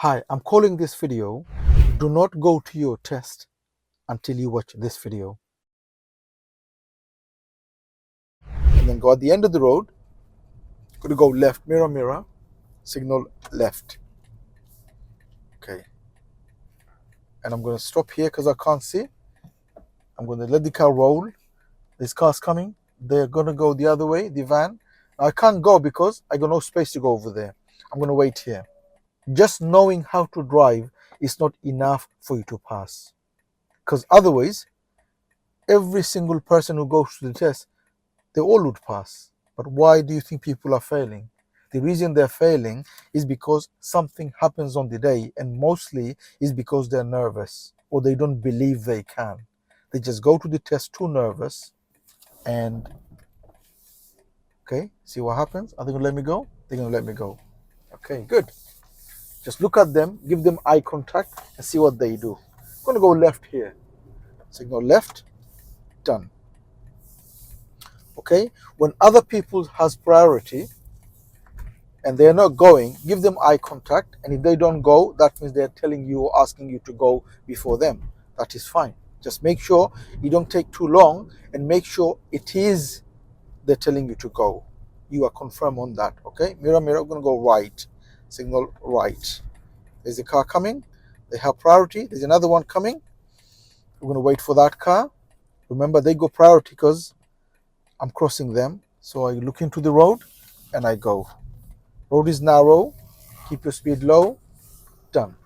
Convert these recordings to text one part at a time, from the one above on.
Hi, I'm calling this video, do not go to your test until you watch this video. And then go at the end of the road, going to go left, mirror, mirror, signal left. Okay. And I'm going to stop here because I can't see. I'm going to let the car roll. This car's coming. They're going to go the other way, the van. Now I can't go because I got no space to go over there. I'm going to wait here. Just knowing how to drive is not enough for you to pass. Because otherwise, every single person who goes to the test, they all would pass. But why do you think people are failing? The reason they're failing is because something happens on the day, and mostly is because they're nervous or they don't believe they can. They just go to the test too nervous, and okay, see what happens? Are they gonna let me go? They're gonna let me go. Okay, good. Just look at them, give them eye contact, and see what they do. I'm gonna go left here. Signal left, done. Okay, when other people has priority and they're not going, give them eye contact, and if they don't go, that means they're telling you or asking you to go before them. That is fine. Just make sure you don't take too long, and make sure it is they're telling you to go. You are confirmed on that. Okay, mirror, mirror, I'm gonna go right, signal right. There's a car coming, they have priority. There's another one coming, we're gonna wait for that car. Remember, they go priority because I'm crossing them. So I look into the road and I go. Road is narrow, keep your speed low, done.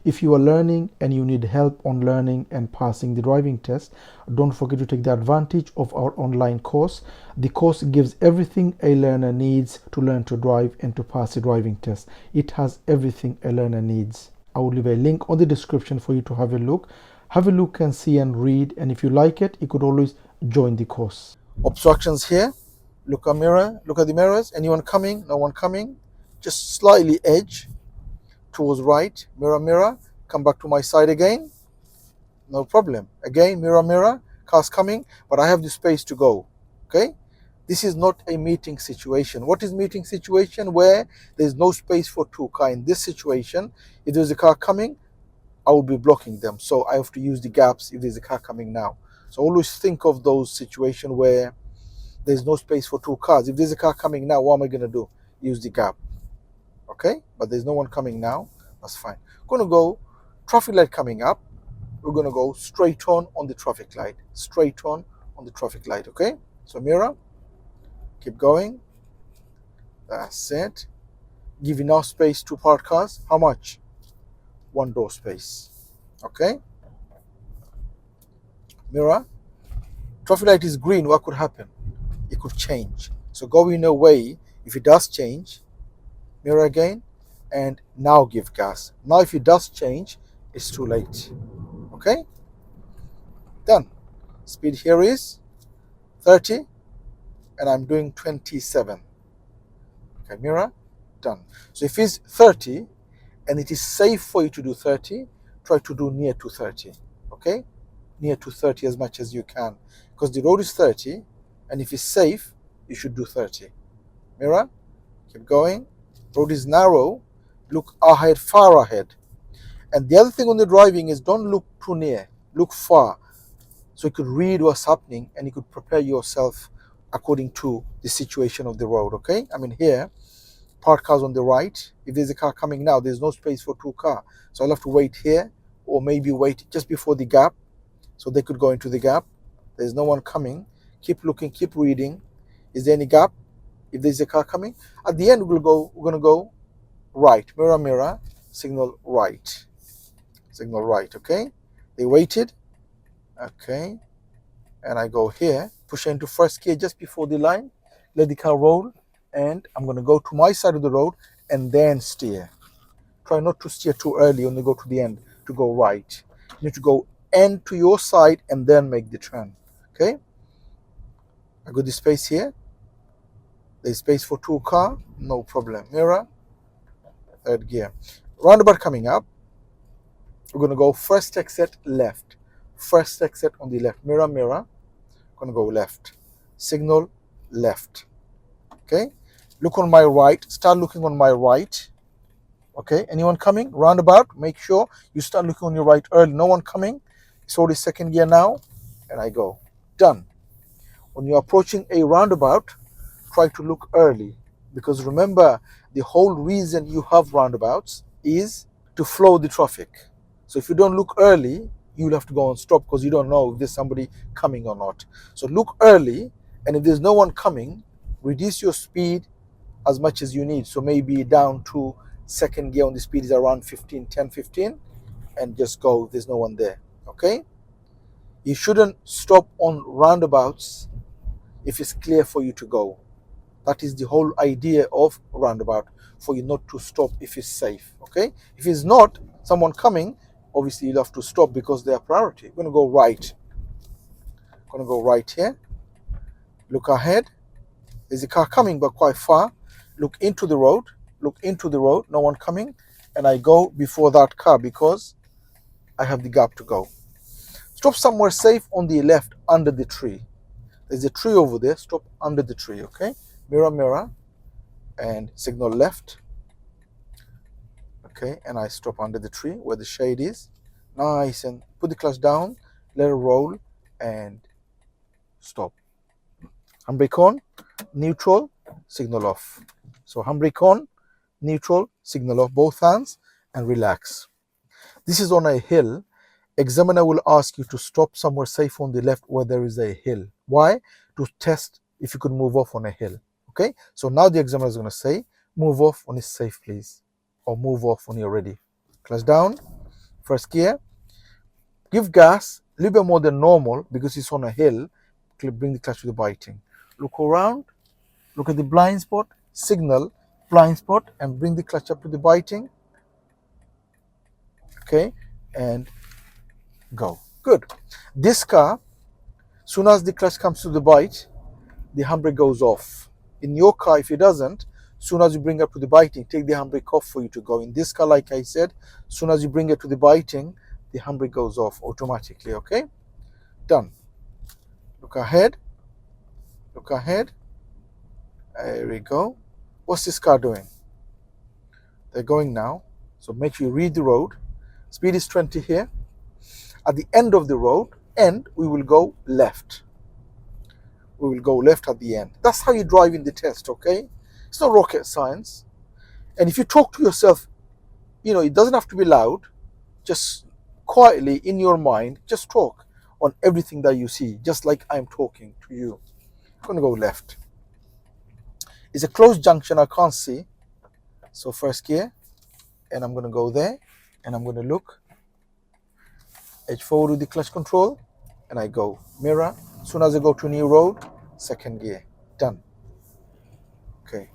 If you are learning and you need help on learning and passing the driving test, don't forget to take the advantage of our online course. The course gives everything a learner needs to learn to drive and to pass the driving test. It has everything a learner needs. I will leave a link on the description for you to have a look. Have a look and see and read, and if you like it, you could always join the course. Obstructions here. Look at mirror, look at the mirrors. Anyone coming? No one coming. Just slightly edge towards right, mirror, mirror, come back to my side again, no problem. Again, mirror, mirror, car's coming, but I have the space to go. Okay, this is not a meeting situation. What is meeting situation? Where there's no space for two cars. In this situation, if there's a car coming, I will be blocking them, so I have to use the gaps if there's a car coming now. So always think of those situations where there's no space for two cars. If there's a car coming now, what am I going to do? Use the gap. Okay, but there's no one coming now, that's fine. Going to go traffic light coming up, we're going to go straight on the traffic light, straight on the traffic light. Okay, so mirror, keep going, that's it. Give enough space to park cars. How much? One door space. Okay, mirror, traffic light is green, what could happen? It could change, so go in a way. If it does change, mirror again, and now give gas. Now if it does change, it's too late. Okay, done. Speed here is 30 and I'm doing 27. Okay, mirror, done. So if it's 30 and it is safe for you to do 30, try to do near to 30. Okay, near to 30 as much as you can, because the road is 30, and if it's safe, you should do 30. Mirror, keep going. Road is narrow, look ahead, far ahead. And the other thing on the driving is don't look too near, look far, so you could read what's happening and you could prepare yourself according to the situation of the road. Okay, I mean here, park cars on the right. If there's a car coming now, there's no space for two cars, so I'll have to wait here, or maybe wait just before the gap so they could go into the gap. There's no one coming. Keep looking, keep reading. Is there any gap? If there's a car coming, at the end we're going to go right, mirror, mirror, signal right, signal right. Okay, they waited. Okay, and I go here, push into first gear just before the line, let the car roll, and I'm going to go to my side of the road and then steer. Try not to steer too early when you go to the end to go right. You need to go end to your side and then make the turn. Okay, I got the space here. There's space for two car, no problem. Mirror, third gear. Roundabout coming up. We're going to go first exit left. First exit on the left. Mirror, mirror. Going to go left. Signal left. Okay. Look on my right. Start looking on my right. Okay, anyone coming? Roundabout, make sure you start looking on your right early. No one coming. It's already second gear now, and I go. Done. When you're approaching a roundabout, try to look early, because remember, the whole reason you have roundabouts is to flow the traffic. So if you don't look early, you'll have to go and stop because you don't know if there's somebody coming or not. So look early, and if there's no one coming, reduce your speed as much as you need. So maybe down to second gear on the speed is around 15, 10, 15, and just go if there's no one there. Okay? You shouldn't stop on roundabouts if it's clear for you to go. That is the whole idea of roundabout, for you not to stop if it's safe. Okay? If it's not, someone coming, obviously you'll have to stop because they are priority. I'm gonna go right. I'm gonna go right here. Look ahead. There's a car coming, but quite far. Look into the road. Look into the road. No one coming, and I go before that car because I have the gap to go. Stop somewhere safe on the left under the tree. There's a tree over there. Stop under the tree. Okay? Mirror, mirror, and signal left. Okay, and I stop under the tree where the shade is. Nice, and put the clutch down, let it roll, and stop. Handbrake on, neutral, signal off. So handbrake on, neutral, signal off, both hands, and relax. This is on a hill. Examiner will ask you to stop somewhere safe on the left where there is a hill. Why? To test if you could move off on a hill. Okay, so now the examiner is going to say, move off when it's safe, please, or move off when you're ready. Clutch down, first gear, give gas a little bit more than normal because it's on a hill. Bring the clutch to the biting. Look around, look at the blind spot, signal blind spot, and bring the clutch up to the biting. Okay, and go. Good. This car, soon as the clutch comes to the bite, the handbrake goes off. In your car, if it doesn't, soon as you bring up to the biting, take the handbrake off for you to go. In this car, like I said, soon as you bring it to the biting, the handbrake goes off automatically. Okay, done. Look ahead. Look ahead. There we go. What's this car doing? They're going now. So make sure you read the road. Speed is 20 here. At the end of the road, we will go left. We will go left at the end. That's how you drive in the test, okay? It's not rocket science. And if you talk to yourself, it doesn't have to be loud. Just quietly in your mind, just talk on everything that you see, just like I'm talking to you. I'm going to go left. It's a closed junction, I can't see. So first gear, and I'm going to go there, and I'm going to look. Edge forward with the clutch control, and I go. Mirror. As soon as I go to a new road, second gear. Done. Okay.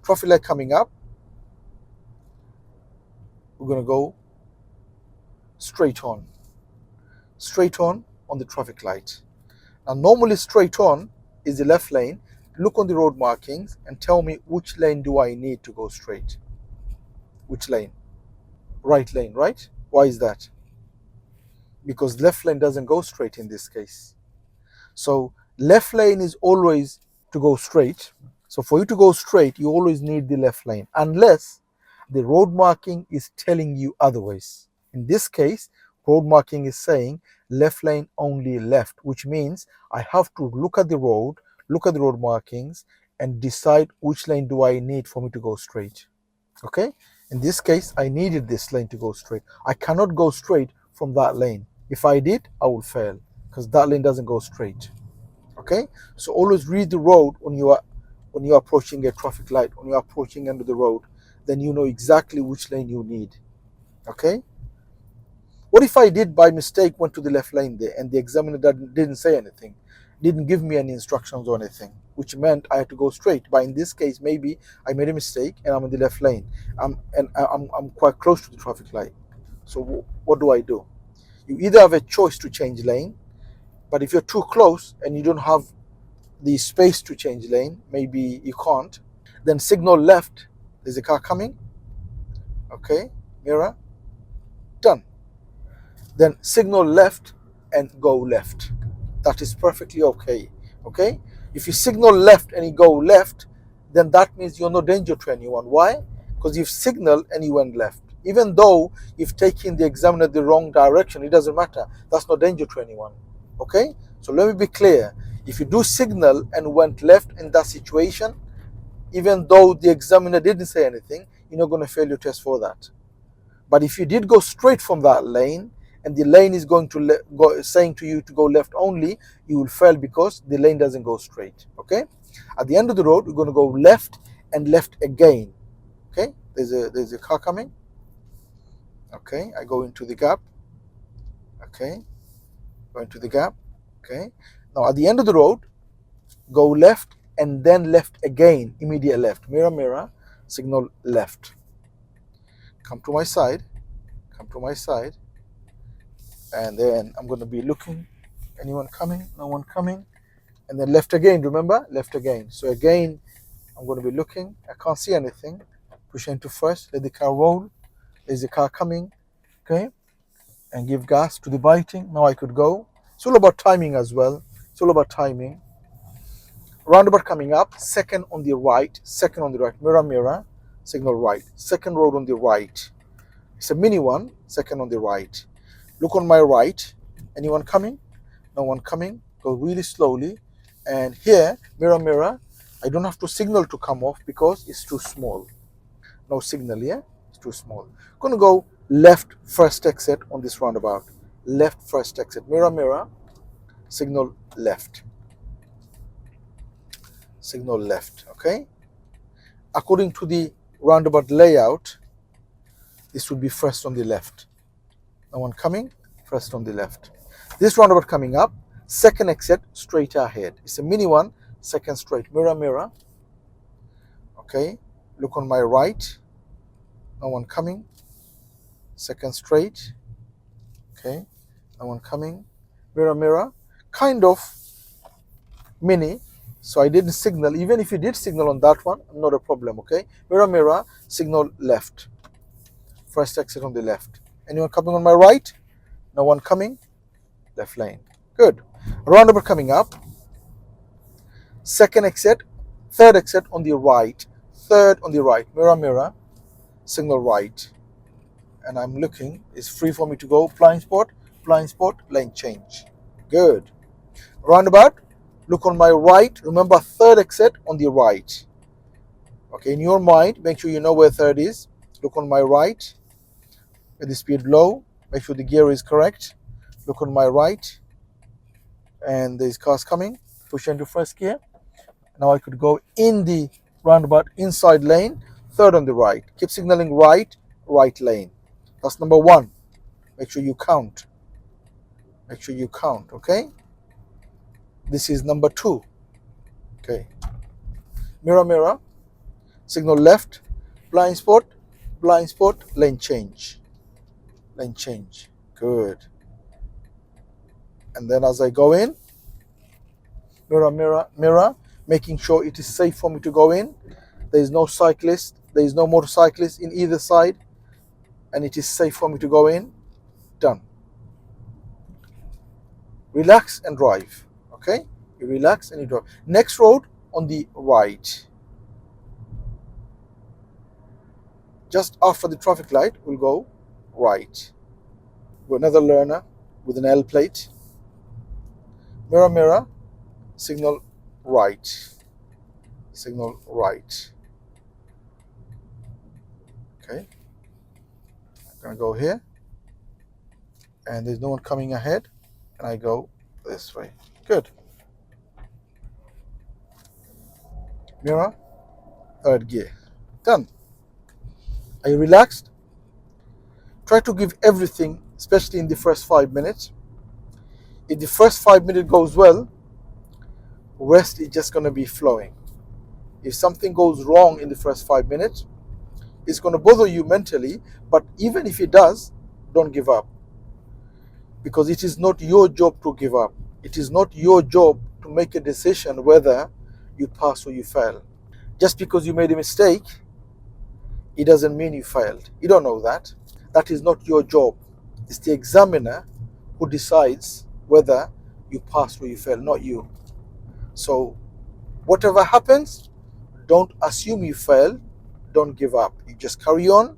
Traffic light coming up. We're going to go straight on. Straight on the traffic light. Now, normally straight on is the left lane. Look on the road markings and tell me which lane do I need to go straight. Which lane? Right lane, right? Why is that? Because left lane doesn't go straight in this case. So left lane is always to go straight. So for you to go straight, you always need the left lane, unless the road marking is telling you otherwise. In this case, road marking is saying left lane only left, which means I have to look at the road markings, and decide which lane do I need for me to go straight. Okay? In this case, I needed this lane to go straight. I cannot go straight from that lane. If I did, I will fail because that lane doesn't go straight. Okay? So always read the road when you are approaching a traffic light, when you are approaching under the road, then you know exactly which lane you need. Okay? What if I did by mistake went to the left lane there and the examiner didn't say anything, didn't give me any instructions or anything, which meant I had to go straight. But in this case, maybe I made a mistake and I'm in the left lane. I'm quite close to the traffic light. So what do? You either have a choice to change lane, but if you're too close and you don't have the space to change lane, maybe you can't, then signal left. There's a car coming. Okay, mirror, done. Then signal left and go left. That is perfectly okay. Okay, if you signal left and you go left, then that means you're no danger to anyone. Why? because you've signaled and you went left. Even though you've taken the examiner the wrong direction, it doesn't matter. That's no danger to anyone. Okay? So let me be clear. If you do signal and went left in that situation, even though the examiner didn't say anything, you're not going to fail your test for that. But if you did go straight from that lane, and the lane is going to saying to you to go left only, you will fail because the lane doesn't go straight. Okay? At the end of the road, we're going to go left and left again. Okay? There's a car coming. Okay, I go into the gap. Okay, go into the gap. Okay, now at the end of the road, go left and then left again, immediate left. Mirror, mirror, signal left. Come to my side, come to my side, and then I'm going to be looking. Anyone coming? No one coming. And then left again, remember? Left again. So again, I'm going to be looking. I can't see anything. Push into first, let the car roll. There's the car coming. Okay, and give gas to the biting. Now I could go. It's all about timing as well. It's all about timing. Roundabout coming up, second on the right, second on the right. Mirror, mirror, signal right. Second road on the right. It's a mini one, second on the right. Look on my right. Anyone coming? No one coming. Go really slowly. And here, mirror, mirror, I don't have to signal to come off because it's too small. No signal here. It's too small. Going to go left first exit on this roundabout. Left first exit. Mirror, mirror, signal left. Signal left. Okay? According to the roundabout layout, this would be first on the left. No one coming, first on the left. This roundabout coming up, second exit straight ahead. It's a mini one, second straight. Mirror, mirror. Okay? Look on my right. No one coming. Second straight. Okay, no one coming. Mirror, mirror, kind of mini. So I didn't signal. Even if you did signal on that one, not a problem. Okay, mirror, mirror, signal left. First exit on the left. Anyone coming on my right? No one coming. Left lane. Good. Roundabout coming up. Second exit, third exit on the right. Third on the right. Mirror, mirror, signal right. And I'm looking, it's free for me to go. Blind spot, lane change. Good. Roundabout, look on my right. Remember, third exit on the right. Okay, in your mind, make sure you know where third is. Look on my right. With the speed low, make sure the gear is correct. Look on my right. And there's cars coming. Push into first gear. Now I could go in the roundabout inside lane. Third on the right. Keep signaling right, right lane. That's number one. Make sure you count. Make sure you count, okay? This is number two. Okay. Mirror, mirror. Signal left. Blind spot, lane change. Lane change. Good. And then as I go in, mirror, mirror, mirror, making sure it is safe for me to go in. There is no cyclist. There is no motorcyclist in either side. And it is safe for me to go in. Done. Relax and drive. Okay? You relax and you drive. Next road on the right. Just after the traffic light, we'll go right. Another learner with an L plate. Mirror, mirror, signal right. Signal right. Okay. I'm going to go here. And there's no one coming ahead. And I go this way. Good. Mirror, third gear. Done. Are you relaxed? Try to give everything, especially in the first 5 minutes. If the first 5 minutes goes well, rest is just going to be flowing. If something goes wrong in the first 5 minutes, it's going to bother you mentally, but even if it does, don't give up. Because it is not your job to give up. It is not your job to make a decision whether you pass or you fail. Just because you made a mistake, it doesn't mean you failed. You don't know that. That is not your job. It's the examiner who decides whether you pass or you fail, not you. So whatever happens, don't assume you failed. don't give up. You just carry on.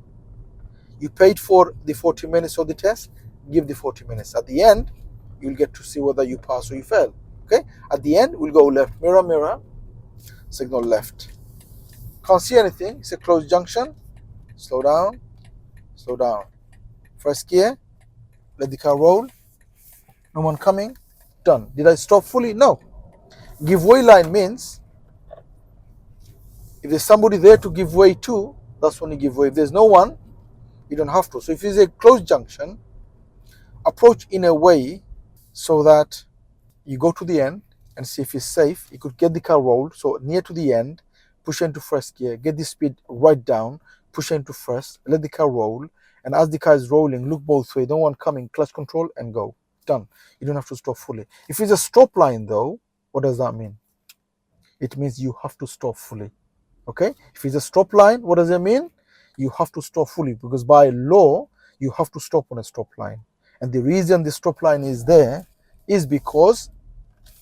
You paid for the 40 minutes of the test, give the 40 minutes. At the end, you'll get to see whether you pass or you fail. Okay? At the end, we'll go left. Mirror, mirror, signal left. Can't see anything. It's a closed junction. Slow down, slow down. First gear, let the car roll. No one coming. Done. Did I stop fully? No. Give way line means if there's somebody there to give way to, that's when you give way. If there's no one, you don't have to. So if it's a closed junction, approach in a way so that you go to the end and see if it's safe. You could get the car rolled, so near to the end, push into first gear, get the speed right down, push into first, let the car roll, and as the car is rolling, look both ways, no one coming, clutch control and go. Done. You don't have to stop fully. If it's a stop line though, what does that mean? It means you have to stop fully. Okay? If it's a stop line, what does it mean? You have to stop fully, because by law, you have to stop on a stop line. And the reason the stop line is there is because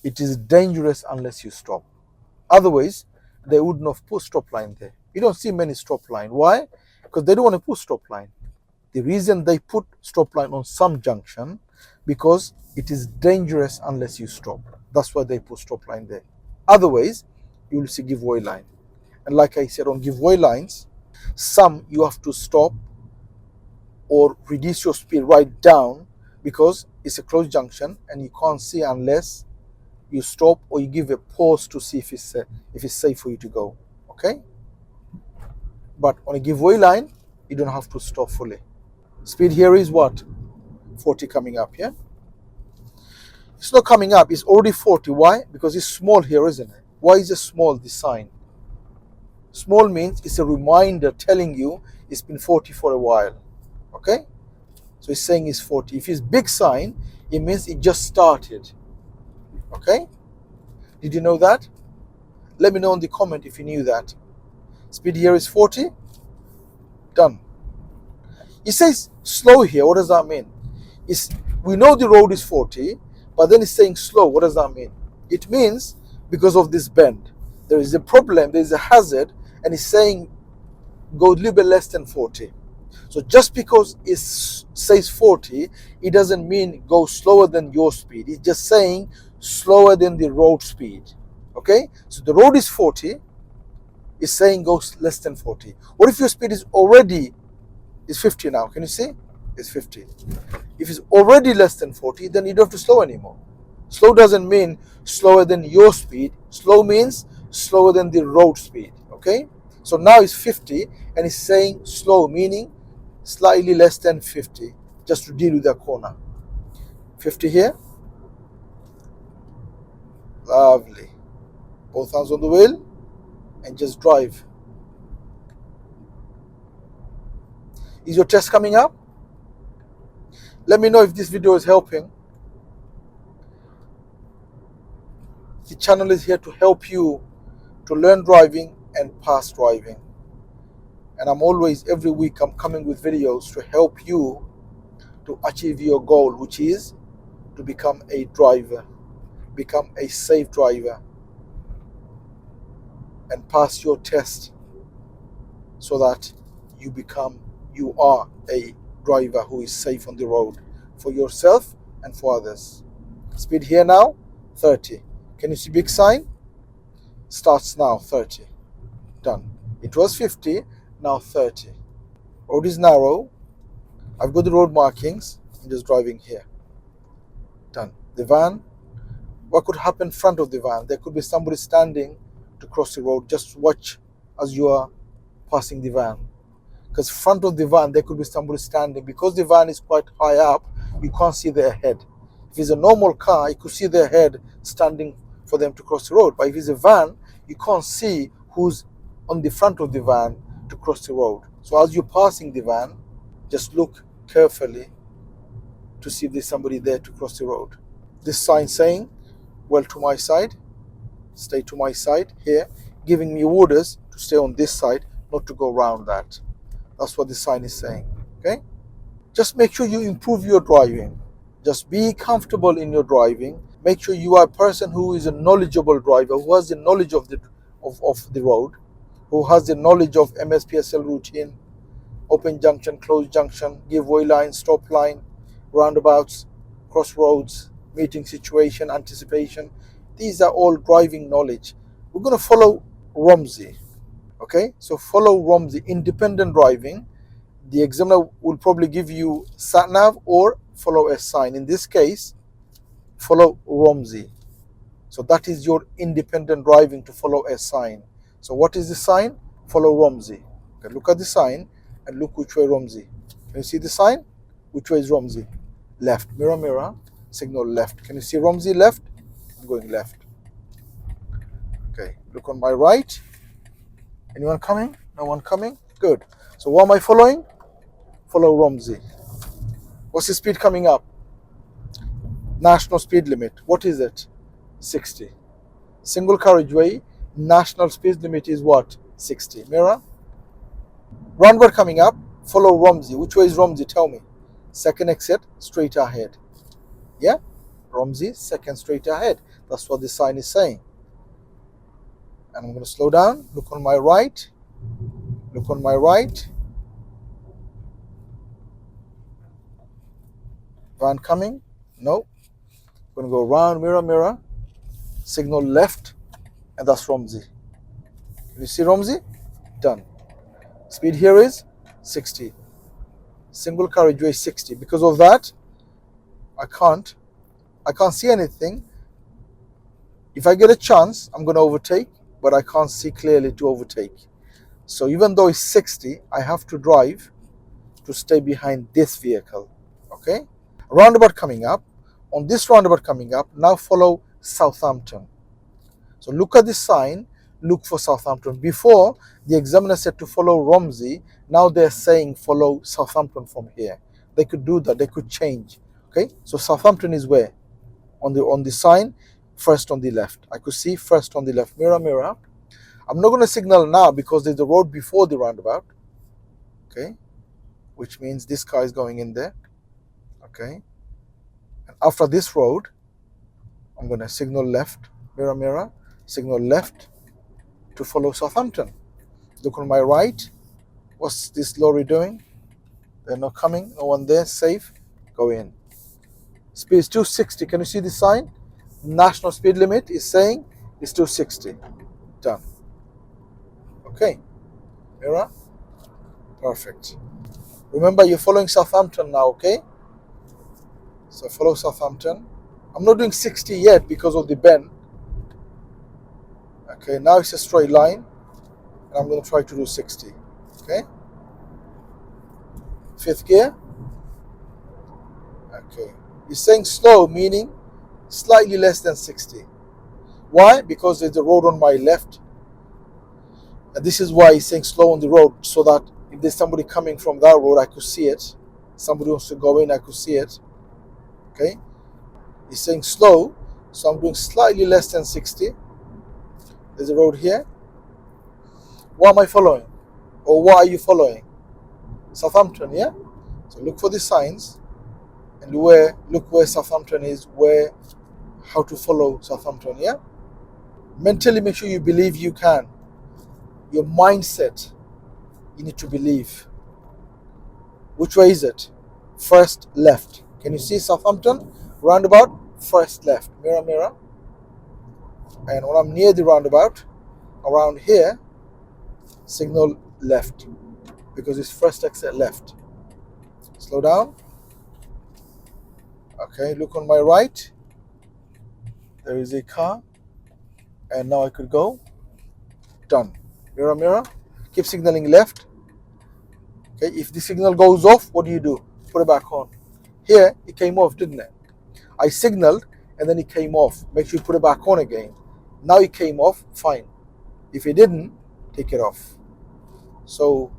it is dangerous unless you stop. Otherwise, they wouldn't have put stop line there. You don't see many stop line. Why? Because they don't want to put stop line. The reason they put stop line on some junction, because it is dangerous unless you stop. That's why they put stop line there. Otherwise, you will see giveaway line. And like I said, on giveaway lines, some you have to stop or reduce your speed right down because it's a closed junction and you can't see unless you stop or you give a pause to see if it's safe for you to go. Okay? But on a giveaway line, you don't have to stop fully. Speed here is what? 40 coming up, yeah? It's not coming up, it's already 40. Why? Because it's small here, isn't it? Why is it small, this sign? Small means it's a reminder telling you it's been 40 for a while. Okay? So it's saying it's 40. If it's big sign, it means it just started. Okay? Did you know that? Let me know in the comment if you knew that. Speed here is 40. Done. It says slow here. What does that mean? We know the road is 40, but then it's saying slow. What does that mean? It means because of this bend, there is a problem, there is a hazard, and it's saying go a little bit less than 40. So just because it says 40, it doesn't mean go slower than your speed. It's just saying slower than the road speed. Okay? So the road is 40, it's saying go less than 40. What if your speed is 50 now? Can you see? It's 50. If it's already less than 40, then you don't have to slow anymore. Slow doesn't mean slower than your speed. Slow means slower than the road speed. Okay? So now it's 50 and it's saying slow, meaning slightly less than 50, just to deal with the corner. 50 here. Lovely. Both hands on the wheel and just drive. Is your test coming up? Let me know if this video is helping. The channel is here to help you to learn driving and pass driving. And I'm always, every week, I'm coming with videos to help you to achieve your goal, which is to become a driver, become a safe driver, and pass your test so that you are a driver who is safe on the road for yourself and for others. Speed here now, 30. Can you see big sign? Starts now, 30. Done. It was 50, now 30. Road is narrow. I've got the road markings. I'm just driving here. Done. The van. What could happen in front of the van? There could be somebody standing to cross the road. Just watch as you are passing the van. Because front of the van, there could be somebody standing. Because the van is quite high up, you can't see their head. If it's a normal car, you could see their head standing for them to cross the road. But if it's a van, you can't see who's on the front of the van to cross the road. So as you're passing the van, just look carefully to see if there's somebody there to cross the road. This sign saying, well, to my side, stay to my side here, giving me orders to stay on this side, not to go around that. That's what the sign is saying. Okay? Just make sure you improve your driving. Just be comfortable in your driving. Make sure you are a person who is a knowledgeable driver, who has the knowledge of the road, who has the knowledge of MSPSL routine, open junction, closed junction, give way line, stop line, roundabouts, crossroads, meeting situation, anticipation. These are all driving knowledge. We're going to follow Romsey. Okay, so follow Romsey, independent driving. The examiner will probably give you sat nav or follow a sign. In this case, follow Romsey. So that is your independent driving, to follow a sign. So what is the sign? Follow Romsey. Okay, look at the sign and look which way Romsey. Can you see the sign? Which way is Romsey? Left. Mirror, mirror, signal left. Can you see Romsey left? I'm going left. Okay, look on my right. Anyone coming? No one coming? Good. So what am I following? Follow Romsey. What's the speed coming up? National speed limit. What is it? 60. Single carriageway, national speed limit is what? 60. Mirror. Roundabout coming up, follow Romsey. Which way is Romsey? Tell me. Second exit, straight ahead. Yeah? Romsey, second straight ahead. That's what the sign is saying. And I'm going to slow down. Look on my right. Look on my right. Van coming? No. I'm going to go round, mirror, mirror. Signal left. And that's Romsey. Can you see Romsey? Done. Speed here is 60. Single carriageway 60. Because of that, I can't see anything. If I get a chance, I'm going to overtake, but I can't see clearly to overtake. So even though it's 60, I have to drive to stay behind this vehicle. Okay? Roundabout coming up. On this roundabout coming up, now follow Southampton. So look at the sign, look for Southampton. Before, the examiner said to follow Romsey. Now they're saying follow Southampton from here. They could do that. They could change. Okay? So Southampton is where? On the sign, first on the left. I could see first on the left. Mirror, mirror. I'm not going to signal now because there's a road before the roundabout. Okay? Which means this car is going in there. Okay? And after this road, I'm going to signal left. Mirror, mirror. Signal left to follow Southampton. Look on my right. What's this lorry doing? They're not coming. No one there. Safe. Go in. Speed is 260. Can you see the sign? National speed limit is saying it's 260. Done. Okay. Mirror. Perfect. Remember, you're following Southampton now, okay? So follow Southampton. I'm not doing 60 yet because of the bend. Okay, now it's a straight line. And I'm going to try to do 60. Okay? Fifth gear. Okay. It's saying slow, meaning slightly less than 60. Why? Because there's a road on my left. And this is why it's saying slow on the road, so that if there's somebody coming from that road, I could see it. Somebody wants to go in, I could see it. Okay? It's saying slow, so I'm doing slightly less than 60. There's a road here. What am I following? Or what are you following? Southampton, yeah? So look for the signs and look where Southampton is, how to follow Southampton, yeah? Mentally make sure you believe you can. Your mindset, you need to believe. Which way is it? First left. Can you see Southampton? Roundabout, first left. Mirror, mirror. And when I'm near the roundabout, around here, signal left, because it's first exit left. Slow down. Okay, look on my right. There is a car. And now I could go. Done. Mirror, mirror. Keep signaling left. Okay, if the signal goes off, what do? Put it back on. Here, it came off, didn't it? I signaled, and then it came off. Make sure you put it back on again. Now it came off, fine. If it didn't, take it off. So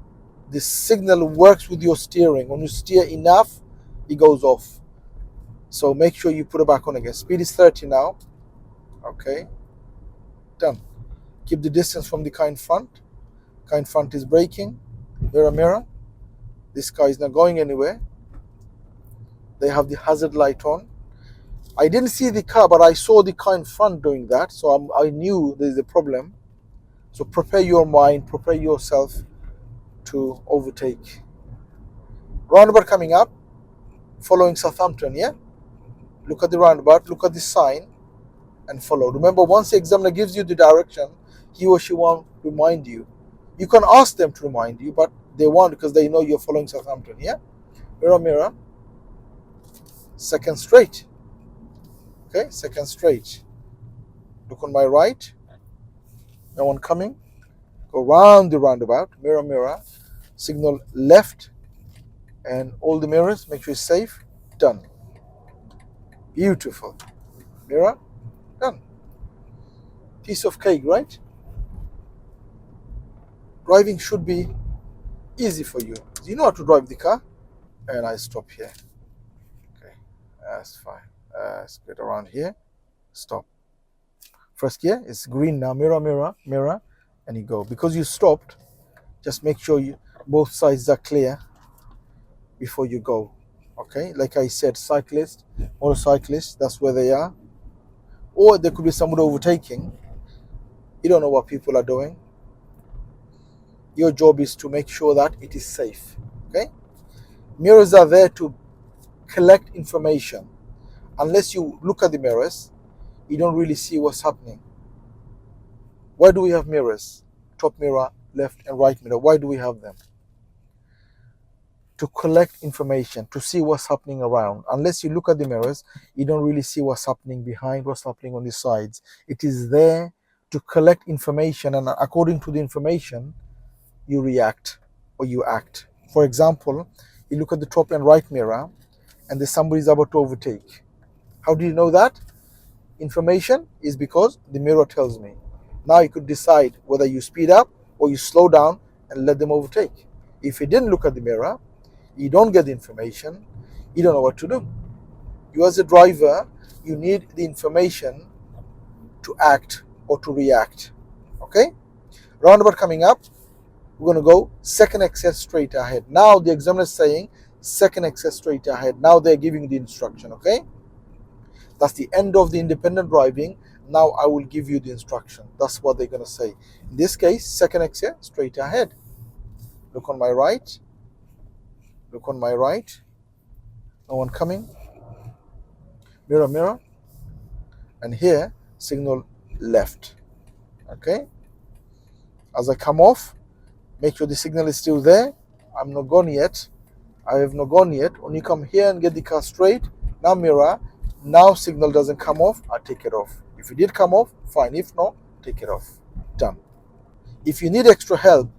this signal works with your steering. When you steer enough, it goes off. So make sure you put it back on again. Speed is 30 now. Okay. Done. Keep the distance from the car in front. Car in front is braking. Mirror, mirror. This car is not going anywhere. They have the hazard light on. I didn't see the car, but I saw the car in front doing that. So I knew there's a problem. So prepare your mind, prepare yourself to overtake. Roundabout coming up, following Southampton, yeah? Look at the roundabout, look at the sign, and follow. Remember, once the examiner gives you the direction, he or she won't remind you. You can ask them to remind you, but they won't because they know you're following Southampton, yeah? Mirror, mirror, second straight. Okay, second straight. Look on my right, no one coming. Go round the roundabout, mirror, mirror, signal left, and all the mirrors, make sure it's safe. Done. Beautiful. Mirror, done. Piece of cake, right? Driving should be easy for you. You know how to drive the car. And I stop here. Okay, that's fine. Let's get around here. Stop. First gear is green now. Mirror, mirror, mirror, and you go. Because you stopped, just make sure both sides are clear before you go. Okay, like I said, cyclists, motorcyclists, that's where they are. Or there could be somebody overtaking. You don't know what people are doing. Your job is to make sure that it is safe. Okay, mirrors are there to collect information. Unless you look at the mirrors, you don't really see what's happening. Why do we have mirrors? Top mirror, left and right mirror. Why do we have them? To collect information, to see what's happening around. Unless you look at the mirrors, you don't really see what's happening behind, what's happening on the sides. It is there to collect information, and according to the information, you react or you act. For example, you look at the top and right mirror and there's somebody's about to overtake. How do you know that? Information is because the mirror tells me. Now you could decide whether you speed up or you slow down and let them overtake. If you didn't look at the mirror, you don't get the information, you don't know what to do. You as a driver, you need the information to act or to react. Okay? Roundabout coming up, we're going to go second exit straight ahead. Now the examiner is saying second exit straight ahead. Now they're giving the instruction, okay? That's the end of the independent driving. Now I will give you the instruction. That's what they're going to say. In this case, second exit straight ahead. Look on my right. Look on my right. No one coming. Mirror, mirror. And here, signal left. Okay? As I come off, make sure the signal is still there. I'm not gone yet. I have not gone yet. When you come here and get the car straight, now mirror, now signal doesn't come off, I take it off. If it did come off, fine. If not, take it off. Done. If you need extra help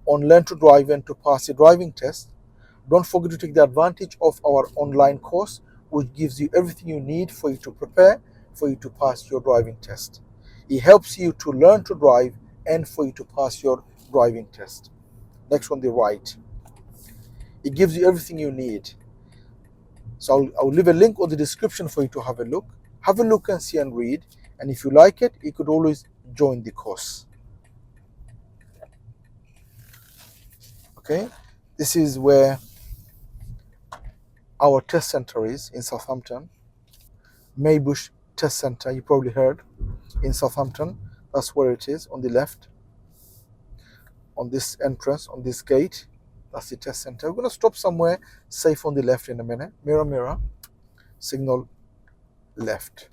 on Learn to Drive and to pass your driving test, don't forget to take the advantage of our online course, which gives you everything you need for you to prepare, for you to pass your driving test. It helps you to learn to drive and for you to pass your driving test. Next on the right. It gives you everything you need. So I'll leave a link on the description for you to have a look. Have a look and see and read. And if you like it, you could always join the course. Okay, this is where our test center is in Southampton. Maybush Test Center, you probably heard, in Southampton. That's where it is, on the left. On this entrance, on this gate. That's the test center. We're going to stop somewhere safe on the left in a minute. Mirror, mirror. Signal left.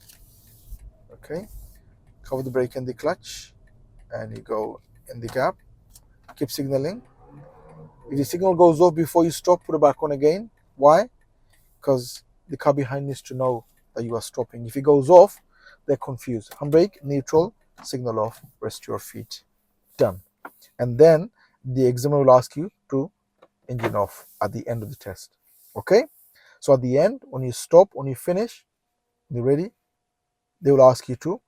Okay. Cover the brake and the clutch. And you go in the gap. Keep signaling. If the signal goes off before you stop, put it back on again. Why? Because the car behind needs to know that you are stopping. If it goes off, they're confused. Handbrake, neutral, signal off, rest your feet. Done. And then the examiner will ask you to engine off at the end of the test. Okay? So at the end, when you stop, when you finish, you're ready, they will ask you to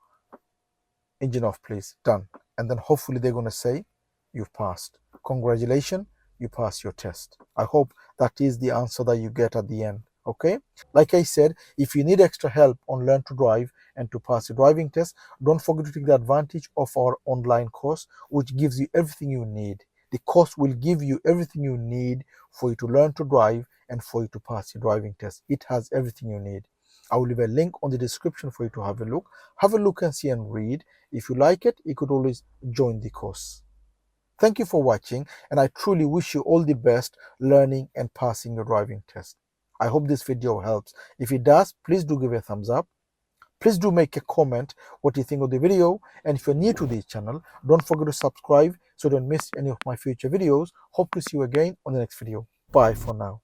engine off, please. Done. And then hopefully they're going to say, you've passed. Congratulations, you passed your test. I hope that is the answer that you get at the end. Okay? Like I said, if you need extra help on Learn to Drive and to pass the driving test, don't forget to take the advantage of our online course, which gives you everything you need. The course will give you everything you need for you to learn to drive and for you to pass your driving test. It has everything you need. I will leave a link on the description for you to have a look. Have a look and see and read. If you like it, you could always join the course. Thank you for watching, and I truly wish you all the best learning and passing your driving test. I hope this video helps. If it does, please do give a thumbs up. Please do make a comment what you think of the video, and if you're new to this channel, don't forget to subscribe so don't miss any of my future videos. Hope to see you again on the next video. Bye for now.